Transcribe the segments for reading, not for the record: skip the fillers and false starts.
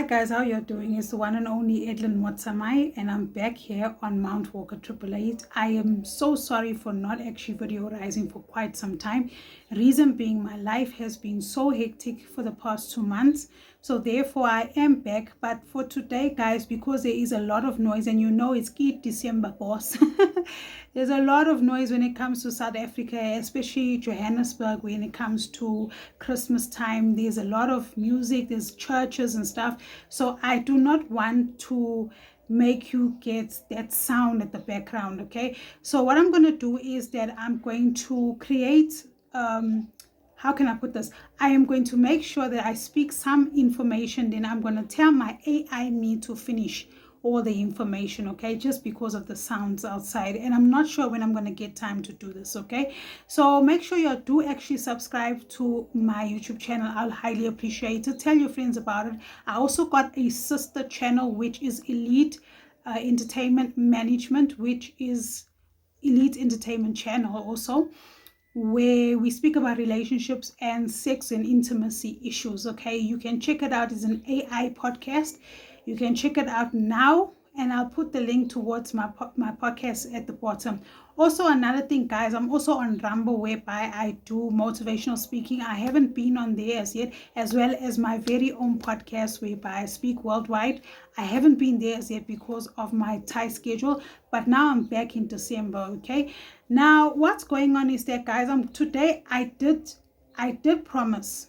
Hi guys, how you're doing? It's the one and only Edlin Motsamai, and I'm back here on Mount Walker 888. I am so sorry for not actually video rising for quite some time. Reason being, my life has been so hectic for the past 2 months. So therefore I am back. But for today, guys, because there is a lot of noise, and you know it's Eid December, boss. There's a lot of noise when it comes to South Africa, especially Johannesburg, when it comes to Christmas time. There's a lot of music, there's churches and stuff. So I do not want to make you get that sound at the background, okay? So what I'm going to do is that I'm going to create how can I put this? I am going to make sure that I speak some information, then I'm going to tell my AI me to finish all the information, okay, just because of the sounds outside, and I'm not sure when I'm going to get time to do this, okay? So make sure you do actually subscribe to my YouTube channel. I'll highly appreciate it. Tell your friends about it. I also got a sister channel, which is Elite Entertainment Management, which is Elite Entertainment Channel also, where we speak about relationships and sex and intimacy issues, okay? You can check it out. It's an AI podcast. You can check it out now, and I'll put the link towards my podcast at the bottom. Also, another thing, guys, I'm also on Rumble, whereby I do motivational speaking. I haven't been on there as yet, as well as my very own podcast, whereby I speak worldwide. I haven't been there as yet because of my tight schedule, but now I'm back in December, okay? Now, what's going on is that, guys, today I did promise.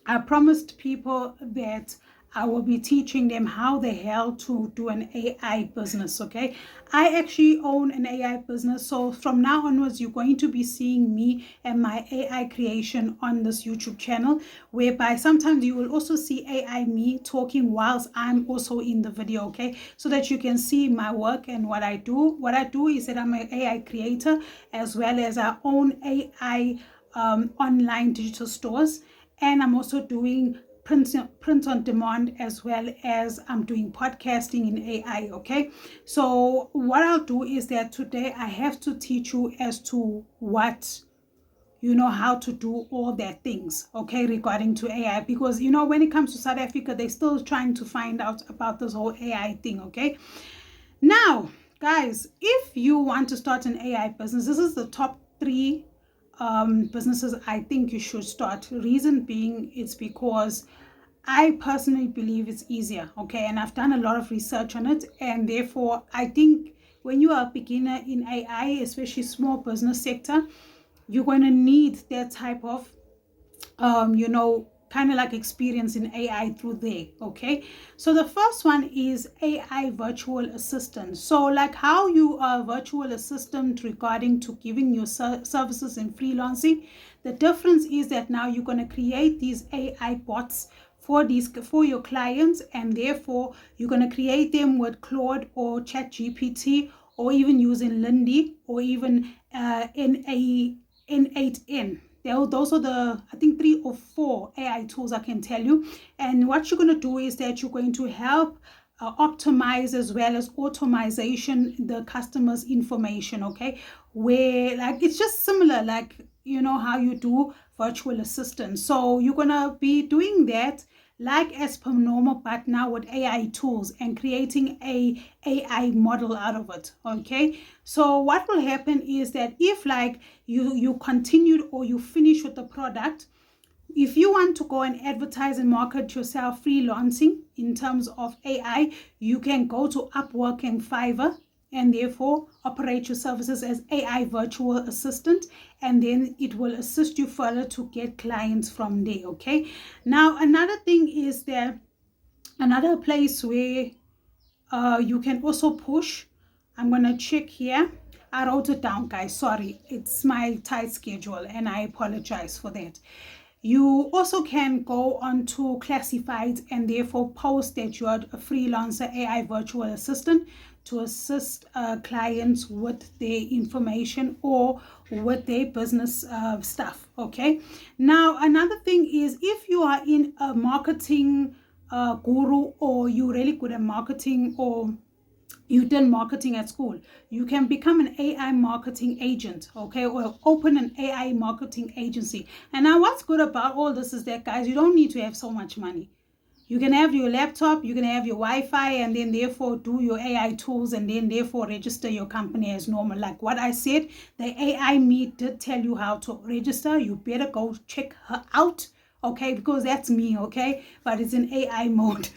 I promised people that I will be teaching them how the hell to do an AI business, okay? I actually own an AI business, so from now onwards, you're going to be seeing me and my AI creation on this YouTube channel, whereby sometimes you will also see AI me talking whilst I'm also in the video, okay? So that you can see my work and what I do. What I do is that I'm an AI creator, as well as I own AI online digital stores, and I'm also doing print on demand, as well as I'm doing podcasting in AI, okay? So what I'll do is that today I have to teach you as to what, how to do all their things, okay, regarding to AI, because when it comes to South Africa, they're still trying to find out about this whole AI thing, okay? Now, guys, if you want to start an AI business, this is the top 3 businesses I think you should start. Reason being, it's because I personally believe it's easier, okay? And I've done a lot of research on it, and therefore I think when you are a beginner in AI, especially small business sector, you're going to need that type of kind of like experience in AI through there, okay? So the first one is AI virtual assistant. So like how you are a virtual assistant regarding to giving your services in freelancing, the difference is that now you're going to create these AI bots for your clients, and therefore you're going to create them with Claude or ChatGPT, or even using Lindy, or even N8N. Those are the, I think, 3 or 4 AI tools I can tell you. And what you're going to do is that you're going to help optimize as well as automation the customer's information, okay? Where like it's just similar, like how you do virtual assistant. So you're going to be doing that like as per normal, but now with AI tools, and creating a AI model out of it, okay? So what will happen is that if like you continued or you finish with the product, if you want to go and advertise and market yourself freelancing in terms of AI, you can go to Upwork and Fiverr, and therefore operate your services as AI virtual assistant, and then it will assist you further to get clients from there, okay? Now, another thing is that another place where you can also push, I'm going to check here. I wrote it down, guys. Sorry, it's my tight schedule, and I apologize for that. You also can go on to classifieds and therefore post that you are a freelancer AI virtual assistant to assist clients with their information or with their business stuff, okay? Now, another thing is, if you are in a marketing guru, or you're really good at marketing, or you did marketing at school, you can become an AI marketing agent, okay, or open an AI marketing agency. And now what's good about all this is that, guys, you don't need to have so much money. You can have your laptop, you can have your Wi-Fi, and then therefore do your AI tools, and then therefore register your company as normal. Like what I said, the AI me did tell you how to register. You better go check her out, okay, because that's me, okay, but it's in AI mode.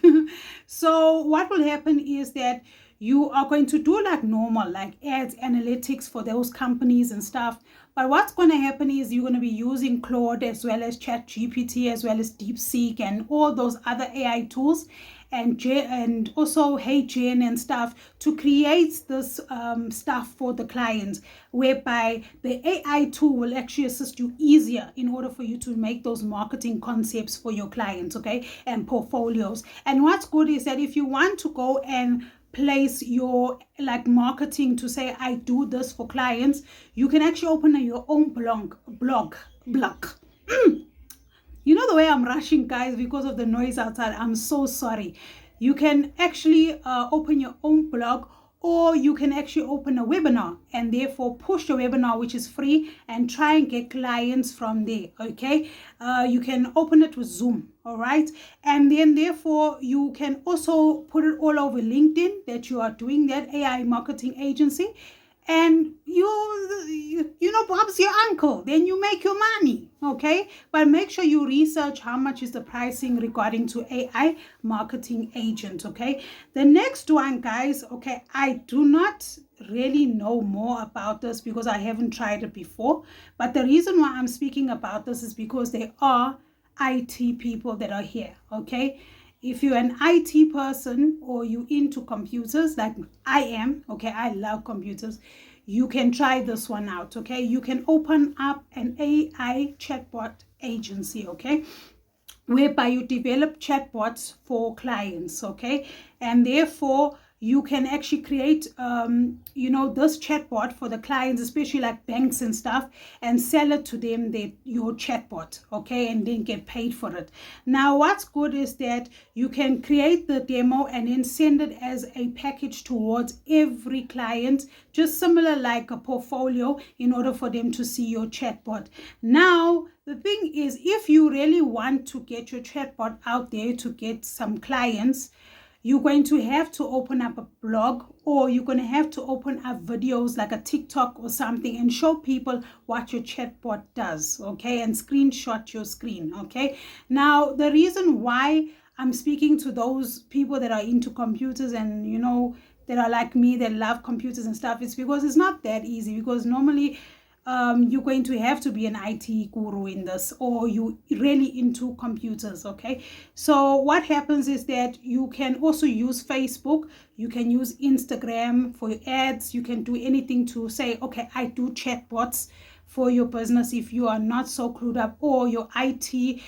So what will happen is that you are going to do like normal, like ads, analytics for those companies and stuff. But what's going to happen is you're going to be using Claude as well as ChatGPT as well as DeepSeek and all those other AI tools, and also HeyGen and stuff to create this stuff for the clients, whereby the AI tool will actually assist you easier in order for you to make those marketing concepts for your clients, okay, and portfolios. And what's good is that if you want to go and place your like marketing to say I do this for clients, you can actually open your own blog. You know the way I'm rushing, guys, because of the noise outside. I'm so sorry. You can actually open your own blog, or you can actually open a webinar and therefore push the webinar, which is free, and try and get clients from there, okay? You can open it with Zoom, all right? And then therefore you can also put it all over LinkedIn that you are doing that AI marketing agency, and you know Bob's your uncle, then you make your money, okay? But make sure you research how much is the pricing regarding to AI marketing agent, okay? The next one, guys, okay, I do not really know more about this because I haven't tried it before, but the reason why I'm speaking about this is because there are IT people that are here, okay? If you're an IT person or you into computers like I am, okay, I love computers, you can try this one out, okay? You can open up an AI chatbot agency, okay, whereby you develop chatbots for clients, okay? And therefore you can actually create you know, this chatbot for the clients, especially like banks and stuff, and sell it to them, your chatbot, okay, and then get paid for it. Now what's good is that you can create the demo and then send it as a package towards every client, just similar like a portfolio, in order for them to see your chatbot. Now the thing is, if you really want to get your chatbot out there to get some clients, you're going to have to open up a blog, or you're going to have to open up videos like a TikTok or something and show people what your chatbot does, okay, and screenshot your screen, okay? Now, the reason why I'm speaking to those people that are into computers and, you know, that are like me, that love computers and stuff, is because it's not that easy, because normally you're going to have to be an IT guru in this, or you really into computers, okay? So what happens is that you can also use Facebook, you can use Instagram for your ads, you can do anything to say, okay, I do chatbots for your business if you are not so clued up, or your IT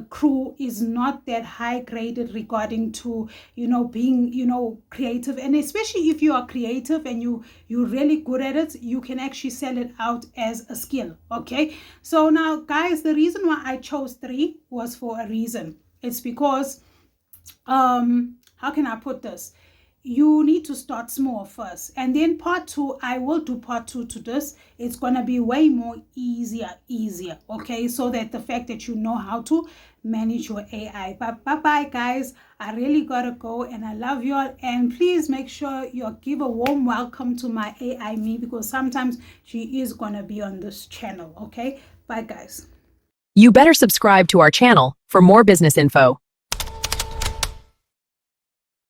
crew is not that high graded regarding to, you know, being, you know, creative. And especially if you are creative and you're really good at it, you can actually sell it out as a skill, okay? So now, guys, the reason why I chose 3 was for a reason. It's because how can I put this? You need to start small first, and then part 2, I will do part 2 to this. It's gonna be way more easier, okay, so that the fact that you know how to manage your AI. But bye guys, I really gotta go, and I love you all, and please make sure you give a warm welcome to my AI me, because sometimes she is gonna be on this channel, okay? Bye guys. You better subscribe to our channel for more business info.